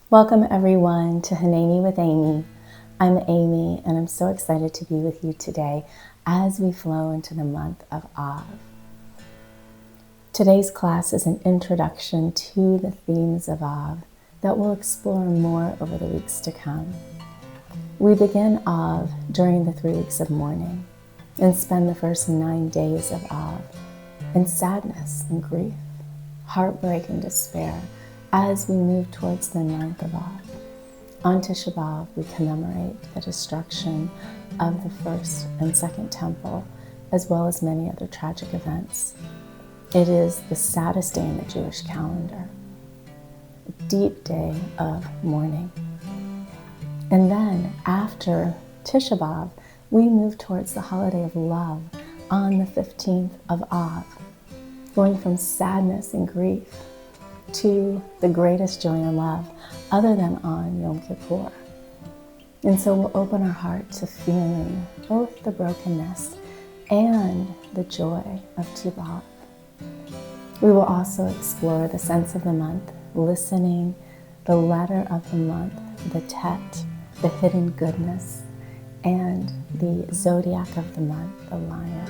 Welcome everyone to Hanani with Amy. I'm Amy and I'm so excited to be with you today as we flow into the month of Av. Today's class is an introduction to the themes of Av that we'll explore more over the weeks to come. We begin Av during the 3 weeks of mourning and spend the first 9 days of Av in sadness and grief, heartbreak and despair, as we move towards the 9th of Av. On Tisha B'Av, we commemorate the destruction of the first and second temple, as well as many other tragic events. It is the saddest day in the Jewish calendar, a deep day of mourning. And then, after Tisha B'Av, we move towards the holiday of love on the 15th of Av, going from sadness and grief to the greatest joy and love other than on Yom Kippur. And so we'll open our heart to feeling both the brokenness and the joy of Tu B'Av. We will also explore the sense of the month, listening, the letter of the month, the Tet, the hidden goodness, and the zodiac of the month, the lion.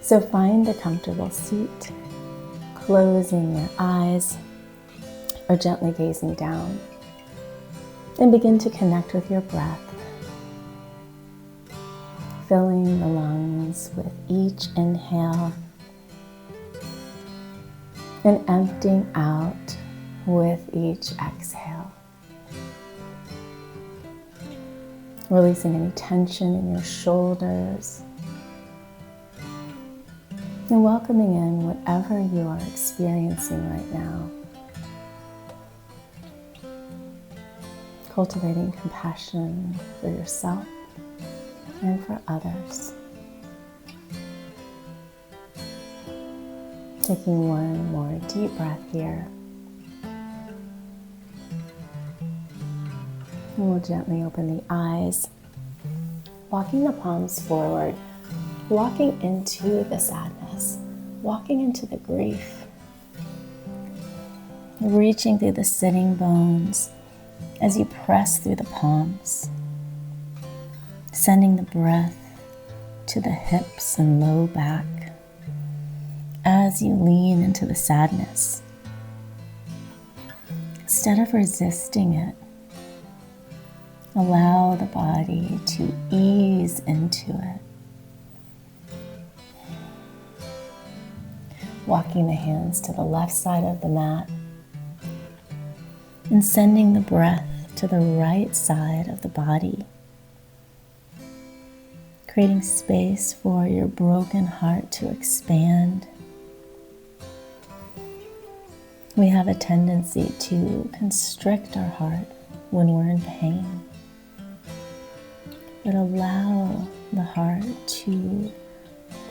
So find a comfortable seat, closing your eyes or gently gazing down, and begin to connect with your breath, filling the lungs with each inhale and emptying out with each exhale. Releasing any tension in your shoulders, and welcoming in whatever you are experiencing right now. Cultivating compassion for yourself and for others. Taking one more deep breath here. And we'll gently open the eyes, walking the palms forward, walking into the sadness, walking into the grief, reaching through the sitting bones as you press through the palms, sending the breath to the hips and low back as you lean into the sadness. Instead of resisting it, allow the body to ease into it. Walking the hands to the left side of the mat and sending the breath to the right side of the body, creating space for your broken heart to expand. We have a tendency to constrict our heart when we're in pain, but allow the heart to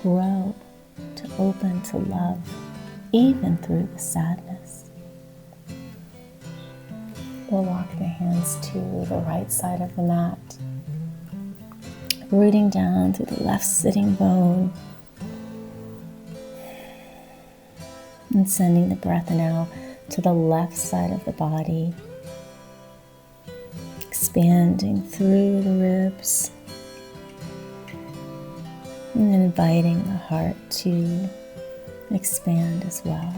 grow, to open to love, even through the sadness. We'll walk the hands to the right side of the mat, rooting down through the left sitting bone, and sending the breath now to the left side of the body, expanding through the ribs, and inviting the heart to expand as well.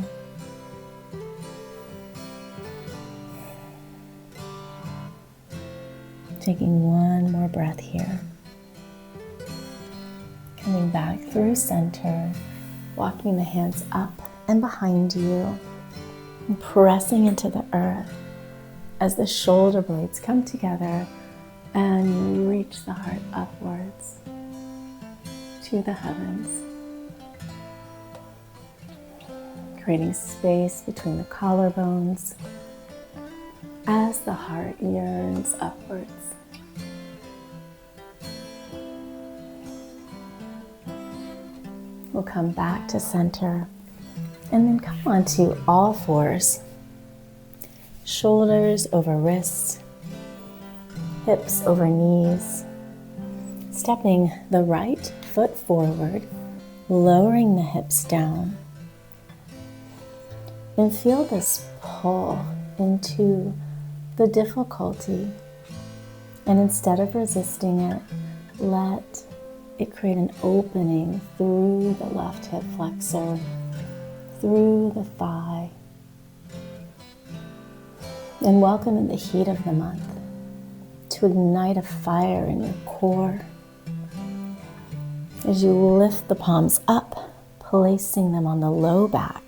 Taking one more breath here. Coming back through center, walking the hands up and behind you, and pressing into the earth as the shoulder blades come together and you reach the heart upwards to the heavens, creating space between the collarbones as the heart yearns upwards. We'll come back to center and then come onto all fours, shoulders over wrists, hips over knees, stepping the right foot forward, lowering the hips down, and feel this pull into the difficulty. And instead of resisting it, let it create an opening through the left hip flexor, through the thigh, and welcome in the heat of the month to ignite a fire in your core as you lift the palms up, placing them on the low back,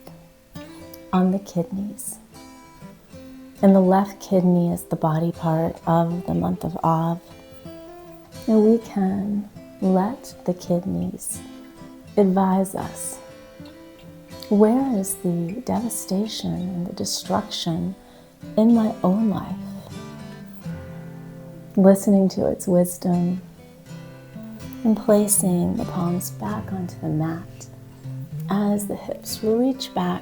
on the kidneys. And the left kidney is the body part of the month of Av. And we can let the kidneys advise us. Where is the devastation and the destruction in my own life? Listening to its wisdom and placing the palms back onto the mat as the hips reach back,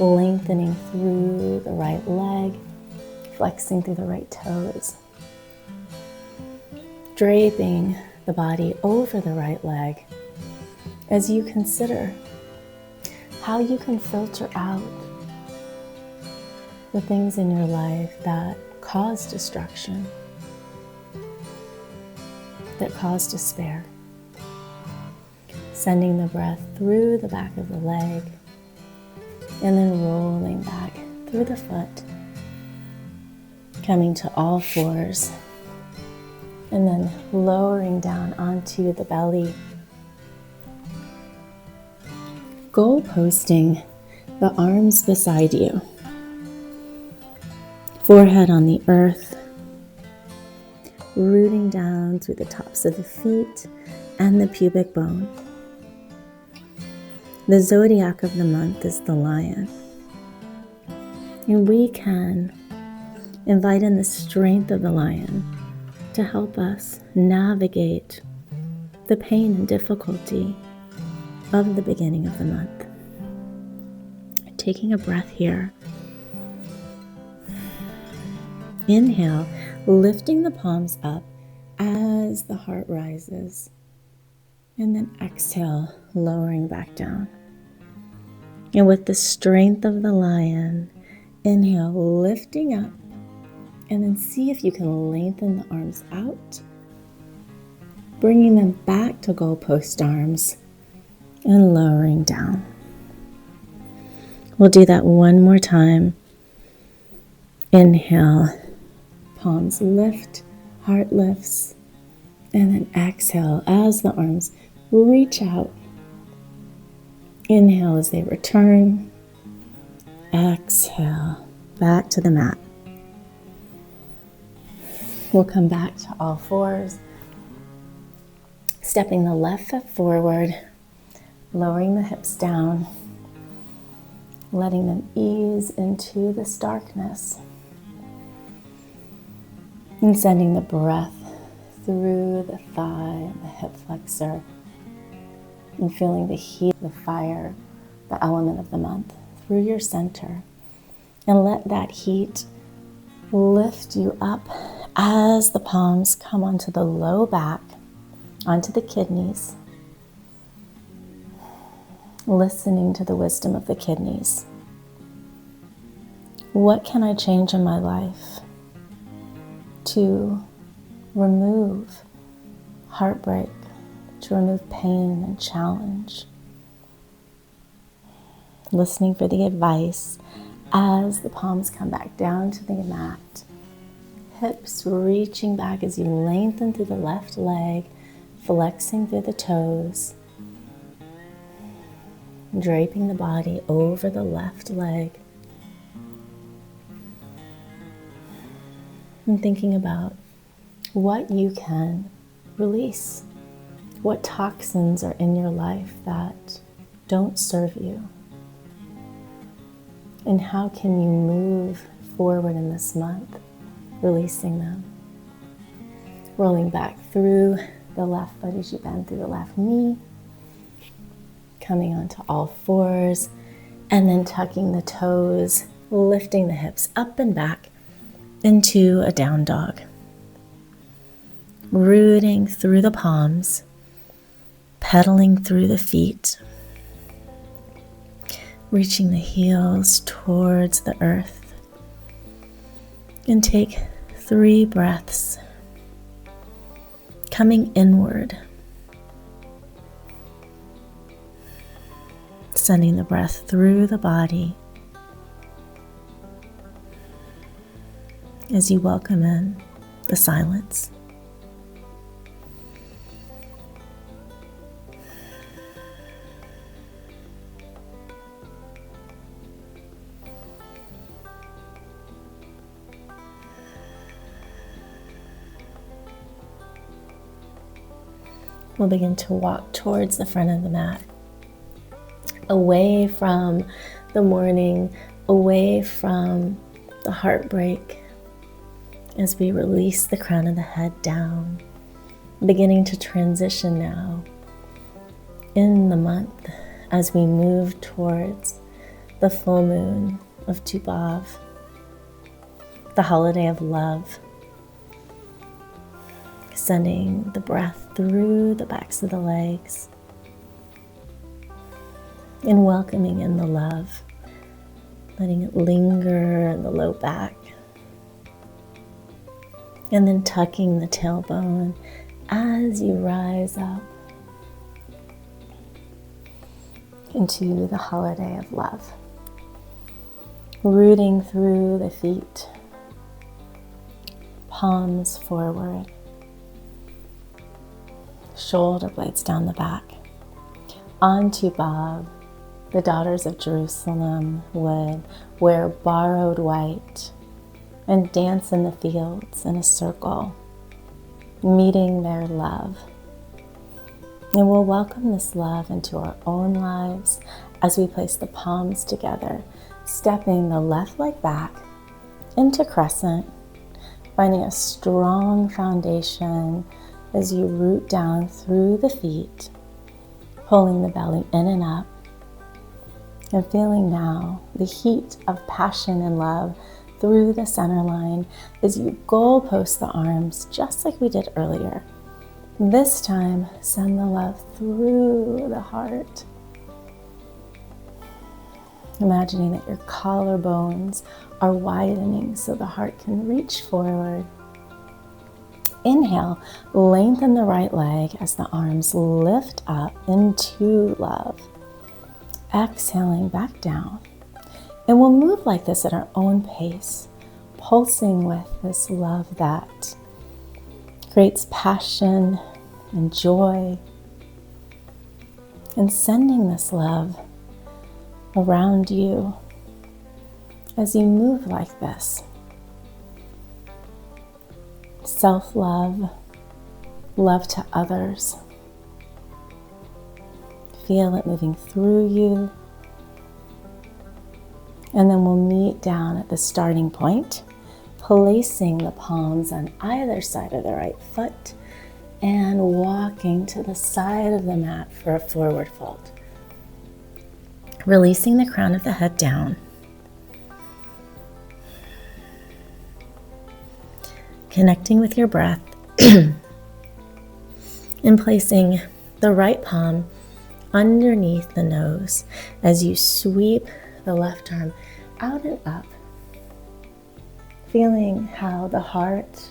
lengthening through the right leg, flexing through the right toes, draping the body over the right leg as you consider how you can filter out the things in your life that cause destruction, that cause despair. Sending the breath through the back of the leg and then rolling back through the foot, coming to all fours and then lowering down onto the belly. Goalposting the arms beside you, forehead on the earth, rooting down through the tops of the feet and the pubic bone. The zodiac of the month is the lion. And we can invite in the strength of the lion to help us navigate the pain and difficulty of the beginning of the month. Taking a breath here. Inhale, lifting the palms up as the heart rises. And then exhale, lowering back down. And with the strength of the lion, inhale, lifting up. And then see if you can lengthen the arms out, bringing them back to goalpost arms and lowering down. We'll do that one more time. Inhale, palms lift, heart lifts, and then exhale as the arms reach out. Inhale as they return. Exhale, back to the mat. We'll come back to all fours, stepping the left foot forward, lowering the hips down, letting them ease into this darkness, and sending the breath through the thigh and the hip flexor, and feeling the heat, the fire, the element of the month through your center. And let that heat lift you up as the palms come onto the low back, onto the kidneys, listening to the wisdom of the kidneys. What can I change in my life to remove heartbreak, to remove pain and challenge? Listening for the advice as the palms come back down to the mat. Hips reaching back as you lengthen through the left leg, flexing through the toes, draping the body over the left leg, and thinking about what you can release, what toxins are in your life that don't serve you, and how can you move forward in this month, releasing them. Rolling back through the left foot as you bend through the left knee, coming onto all fours, and then tucking the toes, lifting the hips up and back into a down dog. rooting through the palms, pedaling through the feet, reaching the heels towards the earth. And take 3 breaths, coming inward, sending the breath through the body as you welcome in the silence. We'll begin to walk towards the front of the mat, away from the mourning, away from the heartbreak, as we release the crown of the head down, beginning to transition now in the month as we move towards the full moon of Tisha B'Av, the holiday of love, sending the breath through the backs of the legs and welcoming in the love, letting it linger in the low back, and then tucking the tailbone as you rise up into the holiday of love. Rooting through the feet, palms forward, shoulder blades down the back. On Tisha B'Av, the daughters of Jerusalem would wear borrowed white and dance in the fields in a circle, meeting their love. And we'll welcome this love into our own lives as we place the palms together, stepping the left leg back into crescent, finding a strong foundation as you root down through the feet, pulling the belly in and up, and feeling now the heat of passion and love through the center line as you goalpost the arms just like we did earlier. This time, send the love through the heart. Imagining that your collarbones are widening so the heart can reach forward. Inhale, lengthen the right leg as the arms lift up into love. Exhaling back down. And we'll move like this at our own pace, pulsing with this love that creates passion and joy, and sending this love around you as you move like this. Self-love, love to others. Feel it moving through you. And then we'll meet down at the starting point, placing the palms on either side of the right foot and walking to the side of the mat for a forward fold. Releasing the crown of the head down. Connecting with your breath and placing the right palm underneath the nose as you sweep the left arm out and up, feeling how the heart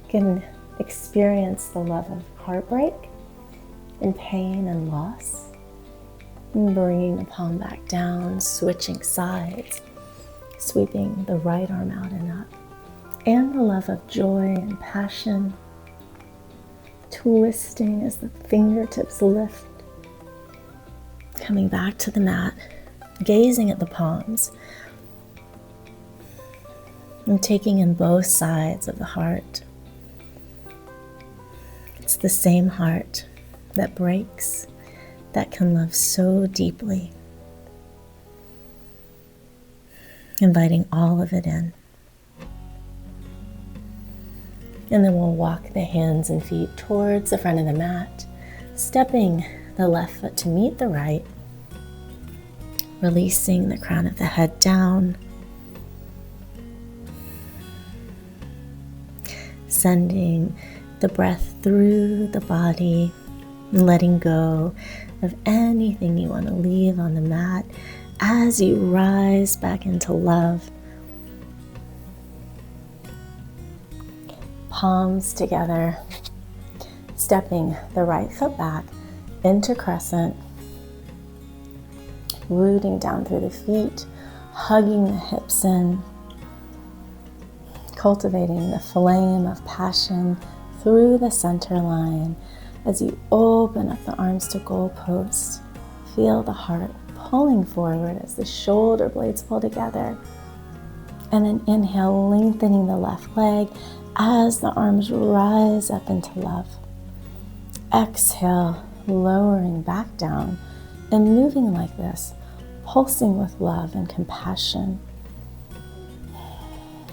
can experience the love of heartbreak and pain and loss, and bringing the palm back down, switching sides, sweeping the right arm out and up, and the love of joy and passion, twisting as the fingertips lift, coming back to the mat, gazing at the palms, and taking in both sides of the heart. It's the same heart that breaks, that can love so deeply. Inviting all of it in. And then we'll walk the hands and feet towards the front of the mat, stepping the left foot to meet the right, releasing the crown of the head down, sending the breath through the body, and letting go of anything you want to leave on the mat as you rise back into love. Palms together, stepping the right foot back into crescent, rooting down through the feet, hugging the hips in, cultivating the flame of passion through the center line. As you open up the arms to goalposts, feel the heart pulling forward as the shoulder blades pull together. And then inhale, lengthening the left leg as the arms rise up into love. Exhale, lowering back down and moving like this, pulsing with love and compassion.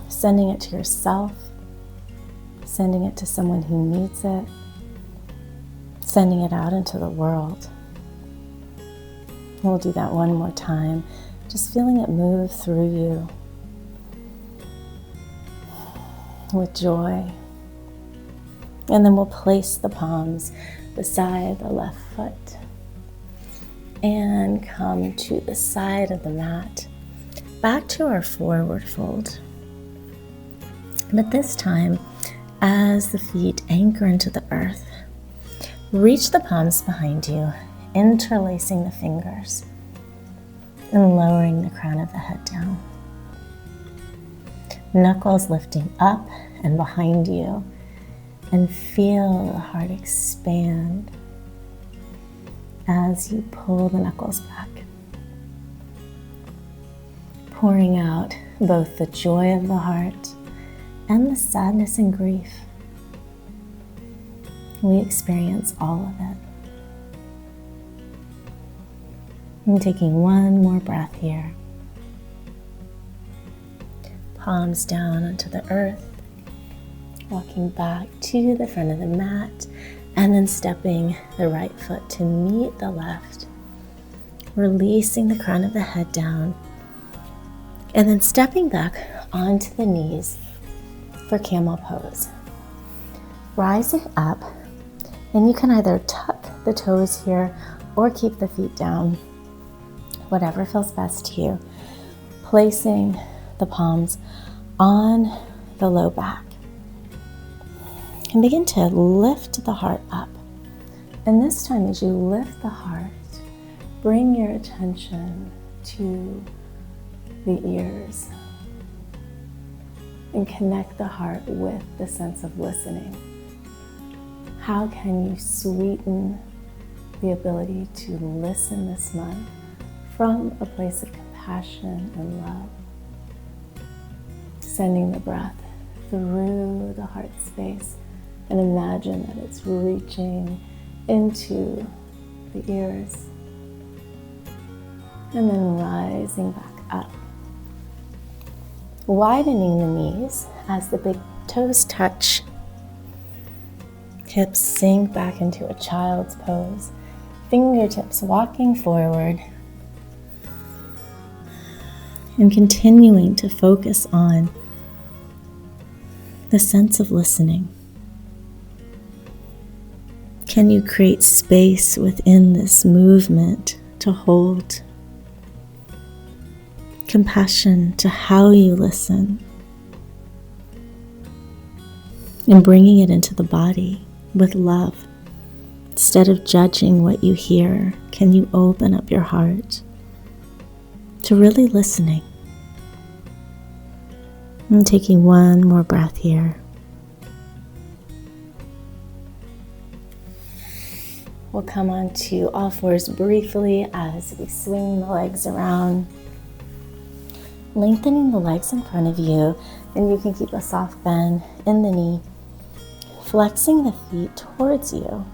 Sending it to yourself, sending it to someone who needs it, sending it out into the world. And we'll do that one more time, just feeling it move through you with joy. And then we'll place the palms beside the left foot and come to the side of the mat, back to our forward fold. But this time, as the feet anchor into the earth, reach the palms behind you, interlacing the fingers and lowering the crown of the head down. Knuckles lifting up and behind you, and feel the heart expand as you pull the knuckles back, pouring out both the joy of the heart and the sadness and grief. We experience all of it. And taking one more breath here. Palms down onto the earth, walking back to the front of the mat, and then stepping the right foot to meet the left, releasing the crown of the head down, and then stepping back onto the knees for camel pose. Rising up, and you can either tuck the toes here or keep the feet down, whatever feels best to you. Placing the palms on the low back. And begin to lift the heart up. And this time, as you lift the heart, bring your attention to the ears and connect the heart with the sense of listening. How can you sweeten the ability to listen this month from a place of compassion and love? Sending the breath through the heart space, and imagine that it's reaching into the ears and then rising back up. Widening the knees as the big toes touch. Hips sink back into a child's pose. Fingertips walking forward. And continuing to focus on the sense of listening. Can you create space within this movement to hold compassion to how you listen, and bringing it into the body with love? Instead of judging what you hear, can you open up your heart to really listening? And taking one more breath here. We'll come onto all fours briefly as we swing the legs around, lengthening the legs in front of you, and you can keep a soft bend in the knee, flexing the feet towards you,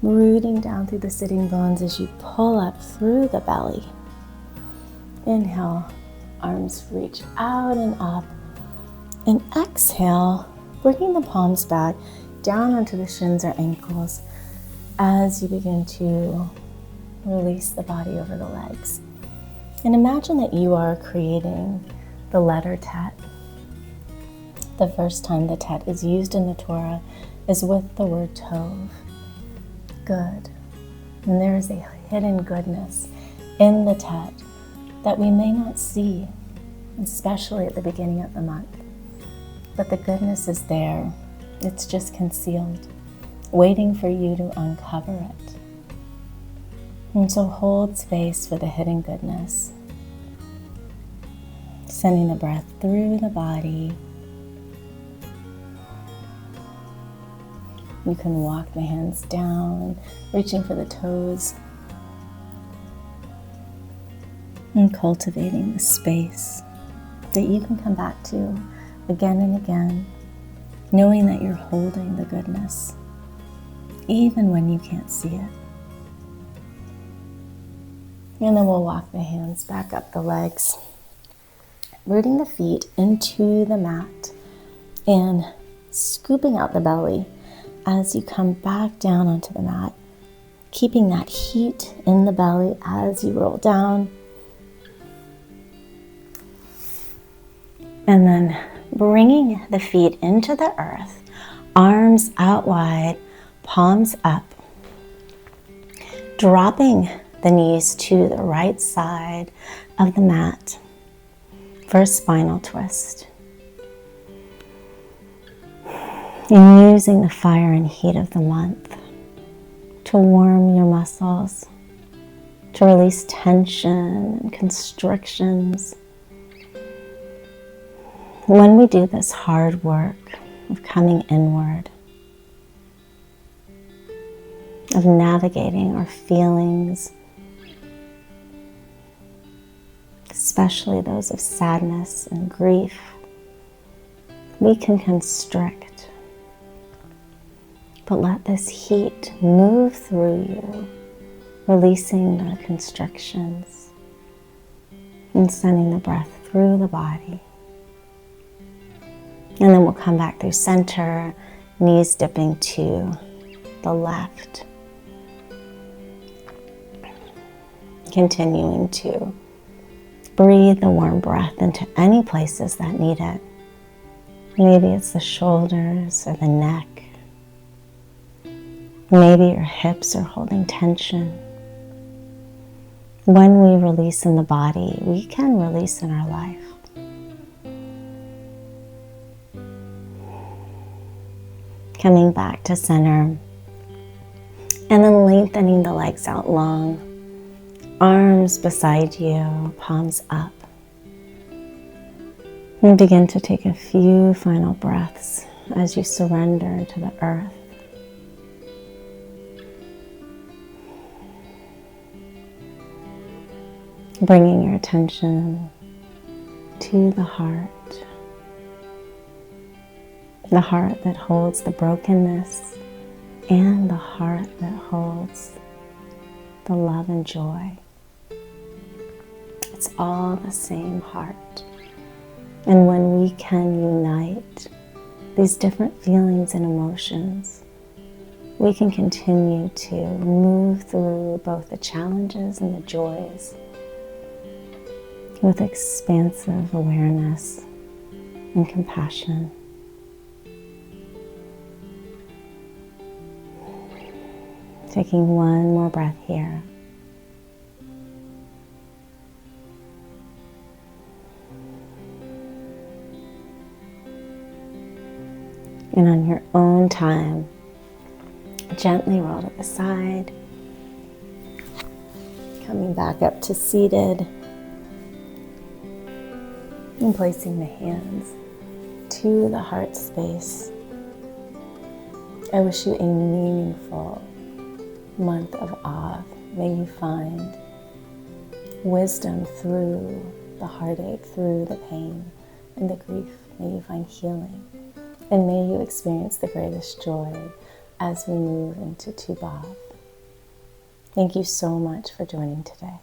rooting down through the sitting bones as you pull up through the belly. Inhale, arms reach out and up, and exhale, bringing the palms back down onto the shins or ankles as you begin to release the body over the legs. And imagine that you are creating the letter Tet, The first time the tet is used in the Torah is with the word tov, good. And there is a hidden goodness in the tet that we may not see, especially at the beginning of the month. But the goodness is there. It's just concealed, waiting for you to uncover it. And so hold space for the hidden goodness, sending the breath through the body. You can walk the hands down, reaching for the toes, and cultivating the space that you can come back to again and again, knowing that you're holding the goodness, even when you can't see it. And then we'll walk the hands back up the legs, rooting the feet into the mat and scooping out the belly as you come back down onto the mat, keeping that heat in the belly as you roll down. And then bringing the feet into the earth, arms out wide, palms up, dropping the knees to the right side of the mat for a spinal twist. And using the fire and heat of the month to warm your muscles, to release tension and constrictions. When we do this hard work of coming inward, of navigating our feelings, especially those of sadness and grief, we can constrict. But let this heat move through you, releasing the constrictions and sending the breath through the body. And then we'll come back through center, knees dipping to the left. Continuing to breathe the warm breath into any places that need it. Maybe it's the shoulders or the neck. Maybe your hips are holding tension. When we release in the body, we can release in our life. Coming back to center, and then lengthening the legs out long, arms beside you, palms up. And begin to take a few final breaths as you surrender to the earth. Bringing your attention to the heart that holds the brokenness and the heart that holds the love and joy. It's all the same heart. And when we can unite these different feelings and emotions, we can continue to move through both the challenges and the joys with expansive awareness and compassion. Taking one more breath here. And on your own time, gently roll to the side, coming back up to seated, and placing the hands to the heart space. I wish you a meaningful month of Av. May you find wisdom through the heartache, through the pain and the grief. May you find healing. And may you experience the greatest joy as we move into Tisha B'Av. Thank you so much for joining today.